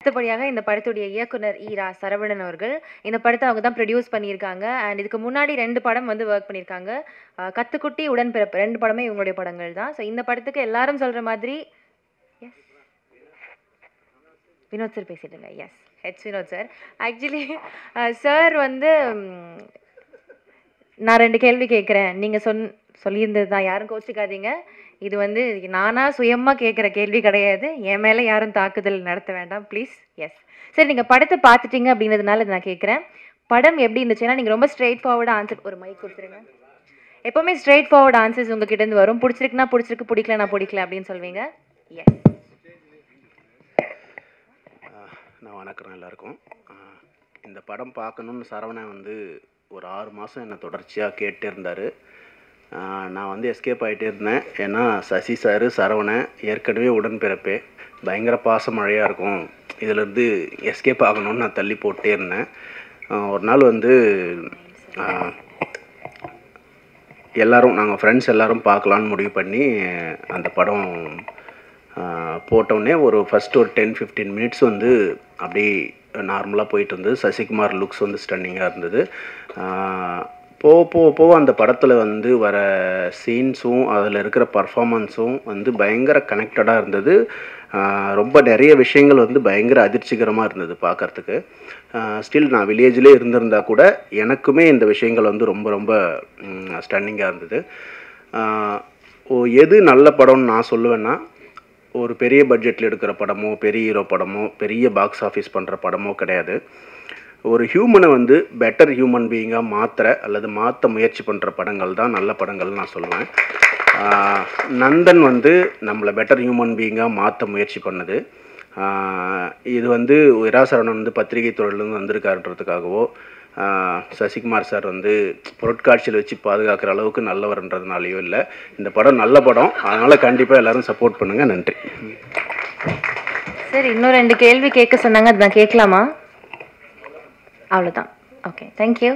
அடுத்தபடியாக இந்த படத்துடைய இயக்குனர் ஈரா சரவணன் அவர்கள் இந்த படத்தை அவங்க தான் ப்ரொடியூஸ் பண்ணியிருக்காங்க. அண்ட் இதுக்கு முன்னாடி 2 படம் வந்து ஒர்க் பண்ணியிருக்காங்க. கத்துக்குட்டி, உடன்பிறப்பு 2 படமே இவங்களுடைய படங்கள் தான். ஸோ இந்த படத்துக்கு எல்லாரும் சொல்ற மாதிரி எஸ் வினோத் சார் பேசிட்டுங்க. S Vinoth sir. Actually sir வந்து நான் 2 கேள்வி கேட்குறேன். நீங்கள் சொல்லியிருந்தது தான், யாரும் கோச்சிக்காதீங்க. இது வந்து நானா சுயமாக கேட்குற கேள்வி கிடையாது. என் மேலே யாரும் தாக்குதல் நடத்த வேண்டாம் ப்ளீஸ். எஸ் சரி, நீங்கள் படத்தை பார்த்துட்டீங்க அப்படின்றதுனால நான் கேட்குறேன். படம் எப்படி இருந்துச்சு? ஏன்னா நீங்கள் ரொம்ப ஸ்ட்ரெயிட் ஃபார்வர்டாக ஆன்சர், ஒரு மைக் கொடுத்துருங்க. எப்போவுமே ஸ்ட்ரெயிட் ஃபார்வர்ட் ஆன்சர்ஸ் உங்ககிட்டேருந்து வரும். பிடிச்சிருக்குன்னா பிடிச்சிருக்கு, பிடிக்கலனா பிடிக்கல அப்படின்னு சொல்வீங்க. எஸ். நான் வணக்கம் எல்லாருக்கும். இந்த படம் பார்க்கணுன்னு சரவணன் வந்து ஒரு 6 மாதம் என்னை தொடர்ச்சியாக கேட்டே இருந்தார். நான் வந்து எஸ்கேப் ஆகிட்டே இருந்தேன். ஏன்னா சசி சார், சரவணன் ஏற்கனவே உடன்பிறப்பே பயங்கர பாச மழையாக இருக்கும், இதிலேருந்து எஸ்கேப் ஆகணும்னு நான் தள்ளி போட்டே இருந்தேன். ஒரு நாள் வந்து எல்லோரும் நாங்கள் ஃப்ரெண்ட்ஸ் எல்லோரும் பார்க்கலான்னு முடிவு பண்ணி அந்த படம் போட்டோடனே ஒரு ஃபஸ்ட்டு ஒரு 10-15 மினிட்ஸ் வந்து அப்படியே நார்மலாக போயிட்டு இருந்தது. சசிகுமார் லுக்ஸ் வந்து ஸ்டன்னிங்காக இருந்தது. போக அந்த படத்தில் வந்து வர சீன்ஸும் அதில் இருக்கிற பர்ஃபாமன்ஸும் வந்து பயங்கர கனெக்டடாக இருந்தது. ரொம்ப நிறைய விஷயங்கள் வந்து பயங்கர அதிர்ச்சிகரமாக இருந்தது பார்க்குறதுக்கு. ஸ்டில் நான் வில்லேஜ்லேயே இருந்திருந்தால் கூட எனக்குமே இந்த விஷயங்கள் வந்து ரொம்ப ரொம்ப ஸ்டன்னிங்காக இருந்தது. எது நல்ல படம்னு நான் சொல்லுவேன்னா, ஒரு பெரிய பட்ஜெட்டில் எடுக்கிற படமோ, பெரிய ஹீரோ படமோ, பெரிய பாக்ஸ் ஆஃபீஸ் பண்ணுற படமோ கிடையாது. ஒரு ஹியூமனை வந்து பெட்டர் ஹியூமன் பீயிங்காக மாற்ற முயற்சி பண்ணுற படங்கள் தான் நல்ல படங்கள்னு நான் சொல்லுவேன். நந்தன் வந்து நம்மளை பெட்டர் ஹியூமன் பீயிங்காக மாற்ற முயற்சி பண்ணுது. இது வந்து விராசரவணன் வந்து பத்திரிகை தொழிலேருந்து வந்திருக்காருன்றதுக்காகவோ, சசிகுமார் சார் வந்து பொருட்காட்சியில் வச்சு பாதுகாக்கிற அளவுக்கு நல்லவர்ன்றதுனாலையோ இல்லை. இந்த படம் நல்ல படம், அதனால் கண்டிப்பாக எல்லோரும் சப்போர்ட் பண்ணுங்கள். நன்றி. சரி, இன்னும் 2 கேள்வி கேட்க சொன்னாங்க, அது நான் கேட்கலாமா? அவ்வளோதான். Okay, thank you.